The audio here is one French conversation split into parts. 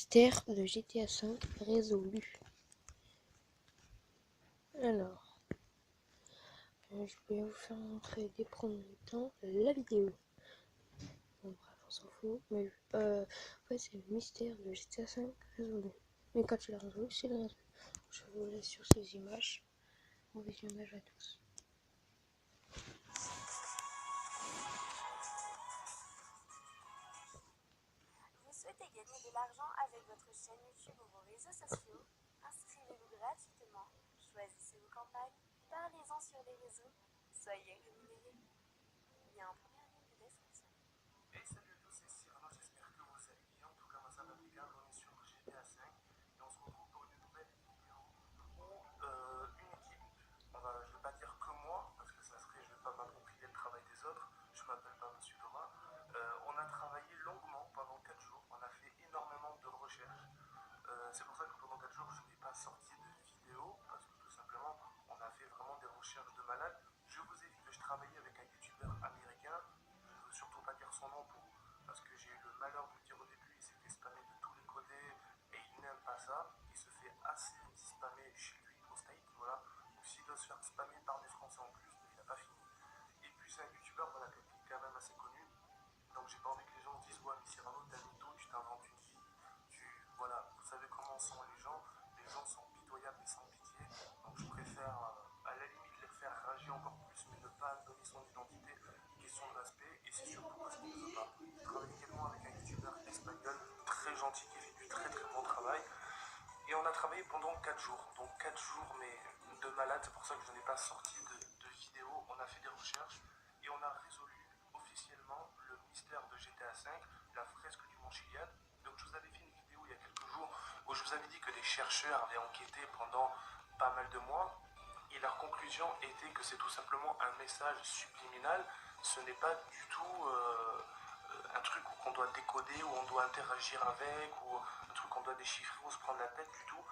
mystère de GTA V résolu. Alors, je vais vous faire montrer des premiers temps la vidéo. Bon, bref, on s'en fout. Mais ouais, c'est le mystère de GTA V résolu. Mais quand tu l'as résolu, c'est le résolu. Je vous laisse sur ces images. Bon visionnage à tous. Vous souhaitez gagner de l'argent avec votre chaîne YouTube ou vos réseaux sociaux? Inscrivez-vous gratuitement, choisissez vos campagnes, parlez-en sur les réseaux, soyez rémunérés. Lien en première ligne de description. Hey, salut à tous, c'est Cyrano, j'espère que vous allez bien. En tout cas, moi ça va impeccable, on est sur GTA 5 et on se retrouve pour une nouvelle vidéo où une équipe, je vais pas dire que moi, parce que ça serait, je vais pas m'approprier le travail des autres, je m'appelle pas Monsieur Thomas. On a travaillé longuement pendant 4 jours, on a fait énormément de recherches. C'est pour ça que pendant 4 jours, je n'ai pas sorti de vidéo, parce que tout simplement, on a fait vraiment des recherches de malade. Je vous ai dit que je travaillais avec un youtubeur américain, je ne veux surtout pas dire son nom parce que j'ai eu le malheur de le dire au début, il s'est fait spammer de tous les côtés et il n'aime pas ça. Il se fait assez spammer chez lui au States, voilà. Ou s'il doit se faire spammer par des Français en plus, mais il n'a pas fini. Et puis c'est un youtubeur voilà, qui est quand même assez connu. Donc j'ai pas envie que les gens se disent ouais mais Cyrano t'as mytho, tu t'inventes une vie, voilà, vous savez comment sont les gens sont pitoyables et sans pitié, donc je préfère à la limite les faire rager encore plus mais ne pas donner son identité, question de respect, et c'est surtout parce qu'il ne veut pas. Il travaille également avec un youtubeur espagnol très gentil qui fait du très très bon travail. Et on a travaillé pendant 4 jours, donc 4 jours mais de malade, c'est pour ça que je n'ai pas sorti de vidéo. On a fait des recherches et on a résolu officiellement le mystère de GTA V, la fresque du Mont Chiliad. Donc je vous avais fait une vidéo il y a quelques jours où je vous avais dit que des chercheurs avaient enquêté pendant pas mal de mois et leur conclusion était que c'est tout simplement un message subliminal. Ce n'est pas du tout un truc qu'on doit décoder, où on doit interagir avec, ou un truc qu'on doit déchiffrer ou se prendre la tête du tout.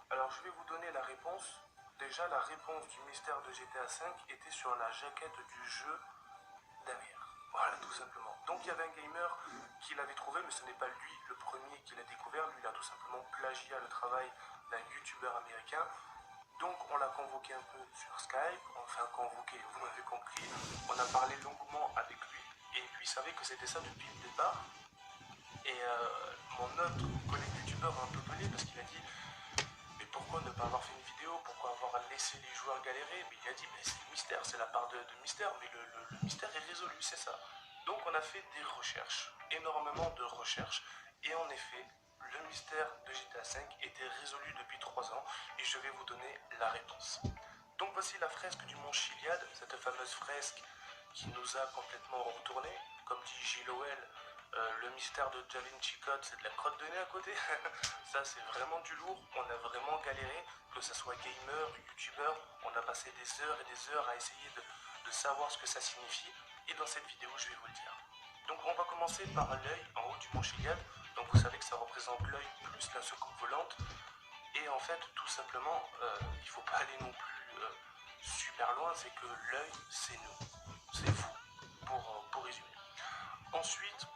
Alors je vais vous donner la réponse. Déjà la réponse du mystère de GTA V était sur la jaquette du jeu derrière. Voilà tout simplement. Donc il y avait un gamer qui l'avait trouvé, mais ce n'est pas lui le premier qui l'a découvert. Lui il a tout simplement plagié le travail d'un youtubeur américain. Donc on l'a convoqué un peu sur Skype, enfin convoqué, vous m'avez compris, on a parlé longuement avec lui, et puis il savait que c'était ça depuis le départ. Et mon autre collègue youtubeur a un peu gueulé parce qu'il a dit mais pourquoi ne pas avoir fait une vidéo, pourquoi avoir laissé les joueurs galérer? Mais il a dit mais c'est le mystère, c'est la part de mystère, mais le mystère est résolu, c'est ça. Donc on a fait des recherches, énormément de recherches, et en effet, le mystère de GTA V était résolu depuis 3 ans, et je vais vous donner la réponse. Donc voici la fresque du Mont Chiliad, cette fameuse fresque qui nous a complètement retourné. Comme dit Gilles Owell, le mystère de Da Vinci Code, c'est de la crotte de nez à côté. Ça, c'est vraiment du lourd. On a vraiment galéré, que ce soit gamer, youtubeur. On a passé des heures et des heures à essayer de savoir ce que ça signifie. Et dans cette vidéo, je vais vous le dire. Donc, on va commencer par l'œil en haut du Mont Chiliad. Donc, vous savez que ça représente l'œil plus la soucoupe volante. Et en fait, tout simplement, il ne faut pas aller non plus super loin. C'est que l'œil, c'est nous. C'est vous, pour résumer. Ensuite,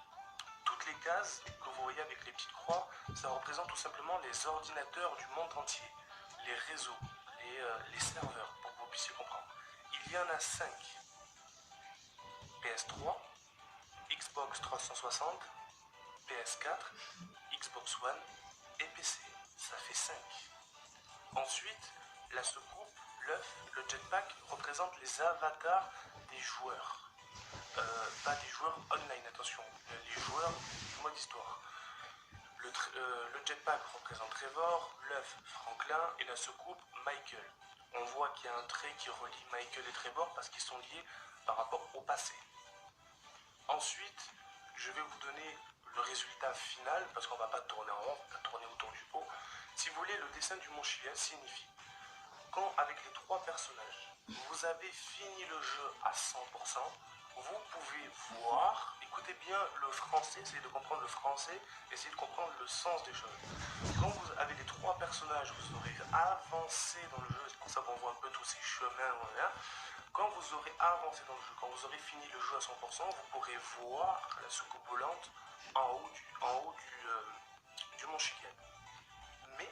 toutes les cases que vous voyez avec les petites croix, ça représente tout simplement les ordinateurs du monde entier, les réseaux, les serveurs, pour que vous puissiez comprendre. Il y en a 5. PS3, Xbox 360, PS4, Xbox One et PC. Ça fait 5. Ensuite, la soucoupe, l'œuf, le jetpack représente les avatars des joueurs. Pas des joueurs online, attention, les joueurs du mode histoire. Le jetpack représente Trevor, l'œuf Franklin et la soucoupe Michael. On voit qu'il y a un trait qui relie Michael et Trevor parce qu'ils sont liés par rapport au passé. Ensuite, je vais vous donner le résultat final parce qu'on ne va pas tourner en rond, on va tourner autour du pot. Si vous voulez, le dessin du Mont Chiliad signifie quand avec les 3 personnages, vous avez fini le jeu à 100%, vous pouvez voir, écoutez bien le français, essayez de comprendre le français, essayez de comprendre le sens des choses. Quand vous avez les 3 personnages, vous aurez avancé dans le jeu, c'est pour ça qu'on voit un peu tous ces chemins, voilà. Quand vous aurez avancé dans le jeu, quand vous aurez fini le jeu à 100%, vous pourrez voir la soucoupe volante en haut du Mont Chiliad. Mais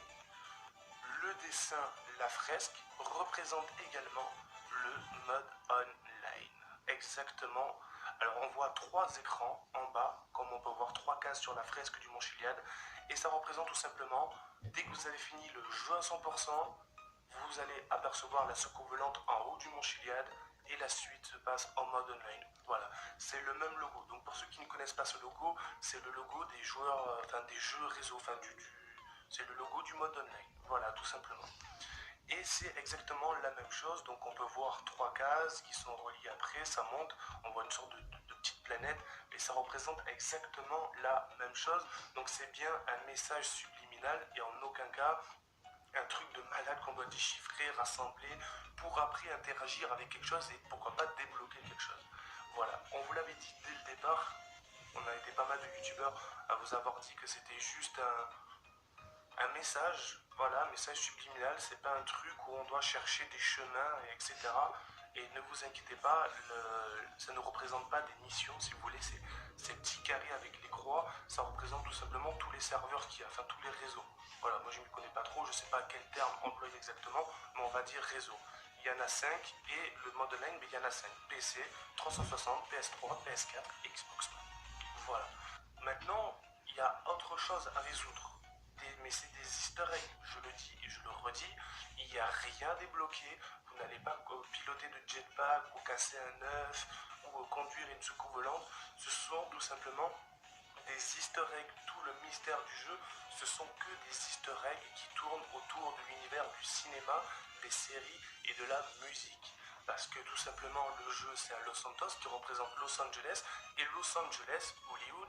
le dessin, la fresque, représente également le mode online. Exactement. Alors on voit 3 écrans en bas, comme on peut voir 3 cases sur la fresque du Mont Chiliad. Et ça représente tout simplement, dès que vous avez fini le jeu à 100%, vous allez apercevoir la soucoupe volante en haut du Mont Chiliad et la suite se passe en mode online. Voilà, c'est le même logo. Donc pour ceux qui ne connaissent pas ce logo, c'est le logo des joueurs, enfin des jeux réseau, c'est le logo du mode online. Voilà, tout simplement. Et c'est exactement la même chose, donc on peut voir 3 cases qui sont reliées après, ça monte, on voit une sorte de petite planète, et ça représente exactement la même chose, donc c'est bien un message subliminal et en aucun cas un truc de malade qu'on doit déchiffrer, rassembler, pour après interagir avec quelque chose et pourquoi pas débloquer quelque chose. Voilà, on vous l'avait dit dès le départ, on a été pas mal de youtubeurs à vous avoir dit que c'était juste un message, voilà, un message subliminal, c'est pas un truc où on doit chercher des chemins, etc. Et ne vous inquiétez pas, ça ne représente pas des missions, si vous voulez, ces petits carrés avec les croix, ça représente tout simplement tous les serveurs qu'il y a, enfin tous les réseaux. Voilà, moi je ne m'y connais pas trop, je ne sais pas quel terme employer exactement, mais on va dire réseau. Il y en a 5 et le mode online, mais il y en a 5. PC, 360, PS3, PS4, Xbox One. Voilà. Maintenant, il y a autre chose à résoudre. Mais c'est des easter eggs, je le dis et je le redis, il n'y a rien débloqué, vous n'allez pas piloter de jetpack ou casser un œuf ou conduire une soucoupe volante, ce sont tout simplement des easter eggs, tout le mystère du jeu, ce sont que des easter eggs qui tournent autour de l'univers du cinéma, des séries et de la musique. Parce que tout simplement le jeu c'est à Los Santos qui représente Los Angeles et Los Angeles, Hollywood,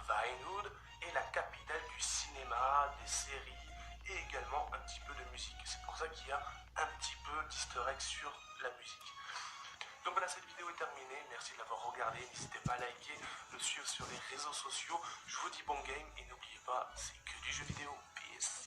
Vinewood est la capitale du cinéma, des séries et également un petit peu de musique. C'est pour ça qu'il y a un petit peu d'easter egg sur la musique. Donc voilà, cette vidéo est terminée. Merci de l'avoir regardée. N'hésitez pas à liker, me suivre sur les réseaux sociaux. Je vous dis bon game et n'oubliez pas, c'est que du jeu vidéo. Peace.